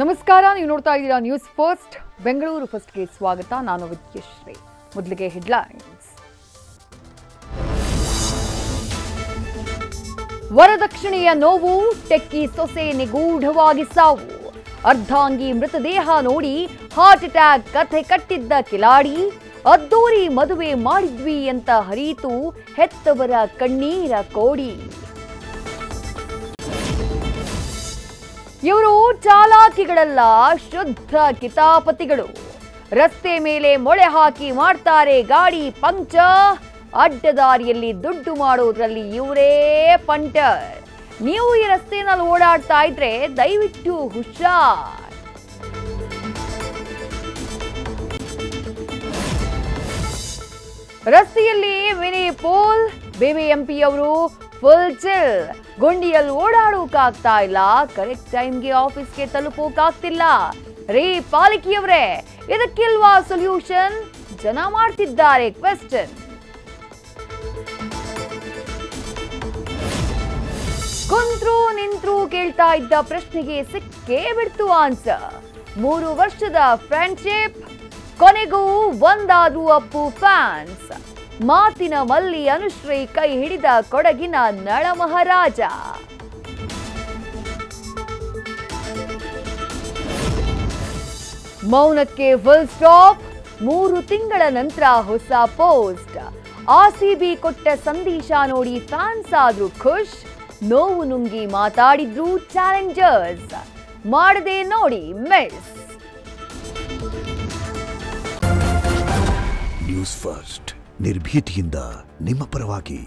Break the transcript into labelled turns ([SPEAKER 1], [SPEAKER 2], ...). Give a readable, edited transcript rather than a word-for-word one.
[SPEAKER 1] ನಮಸ್ಕಾರ, ನೀವು ನೋಡ್ತಾ ಇದ್ದೀರಾ ನ್ಯೂಸ್ ಫಸ್ಟ್ ಬೆಂಗಳೂರು ಫಸ್ಟ್ಗೆ ಸ್ವಾಗತ. ನಾನು ವಿದ್ಯಶ್ರೀ. ಮೊದಲಿಗೆ ಹೆಡ್ಲೈನ್ಸ್. ವರದಕ್ಷಿಣೆಯ ನೋವು, ಟೆಕ್ಕಿ ಸೊಸೆ ನಿಗೂಢವಾಗಿ ಸಾವು, ಅರ್ಧಾಂಗಿ ಮೃತದೇಹ ನೋಡಿ ಹಾರ್ಟ್ ಅಟ್ಯಾಕ್ ಕಥೆ ಕಟ್ಟಿದ್ದ ಕಿಲಾಡಿ, ಅದ್ದೂರಿ ಮದುವೆ ಮಾಡಿದ್ವಿ ಅಂತ ಹರಿಯಿತು ಹೆತ್ತವರ ಕಣ್ಣೀರ ಕೋಡಿ. ಇವರು ಚಾಲಾಕಿಗಳಲ್ಲ, ಶುದ್ಧ ಕಿತಾಪತಿಗಳು. ರಸ್ತೆ ಮೇಲೆ ಮೊಳೆ ಹಾಕಿ ಮಾಡ್ತಾರೆ ಗಾಡಿ ಪಂಕ್ಚರ್, ಅಡ್ಡದಾರಿಯಲ್ಲಿ ದುಡ್ಡು ಮಾಡೋದ್ರಲ್ಲಿ ಇವರೇ ಪಂಟರ್. ನೀವು ಈ ರಸ್ತೆಯಲ್ಲಿ ಓಡಾಡ್ತಾ ಇದ್ರೆ ದಯವಿಟ್ಟು ಹುಷಾರ್. ರಸ್ತೆಯಲ್ಲಿ ಮಿನಿ ಪೋಲ್, ಬಿಬಿಎಂಪಿಯವರು ಫುಲ್ ಚಿಲ್. ಗುಂಡಿಯಲ್ಲಿ ಓಡಾಡೋಕಾಗ್ತಾ ಇಲ್ಲ, ಕರೆಕ್ಟ್ ಟೈಮ್ಗೆ ಆಫೀಸ್ಗೆ ತಲುಪೋಕಾಗ್ತಿಲ್ಲ. ರೀ ಪಾಲಿಕೆಯವರೇ, ಇದಕ್ಕಿಲ್ವಾ ಸೊಲ್ಯೂಷನ್? ಜನ ಮಾಡ್ತಿದ್ದಾರೆ ಕ್ವೆಶ್ಚನ್. ಕುಂತ್ರು ನಿಂತ್ರು ಕೇಳ್ತಾ ಇದ್ದ ಪ್ರಶ್ನೆಗೆ ಸಿಕ್ಕೇ ಬಿಡ್ತು ಆನ್ಸರ್. 3 ವರ್ಷದ ಫ್ರೆಂಡ್ಶಿಪ್, ಕೊನೆಗೂ ಒಂದಾದ್ರು ಅಪ್ಪು ಫ್ಯಾನ್ಸ್. ಮಾತಿನ ಮಲ್ಲಿ ಅನುಶ್ರೀ ಕೈ ಹಿಡಿದ ಕೊಡಗಿನ ನಳಮಹಾರಾಜ. ಮೌನಕ್ಕೆ full stop. 3 ತಿಂಗಳ ನಂತರ ಹೊಸ ಪೋಸ್ಟ್. ಆರ್ಸಿಬಿ ಕೊಟ್ಟ ಸಂದೇಶ ನೋಡಿ ಫ್ಯಾನ್ಸ್ ಆದ್ರೂ ಖುಷ್. ನೋವು ನುಂಗಿ ಮಾತಾಡಿದ್ರು ಚಾಲೆಂಜರ್ಸ್. ಮಾಡದೆ ನೋಡಿ ಮಿಸ್.
[SPEAKER 2] ನ್ಯೂಸ್ ಫಸ್ಟ್, ನಿರ್ಭೀತಿಯಿಂದ ನಿಮ್ಮ ಪರವಾಗಿ.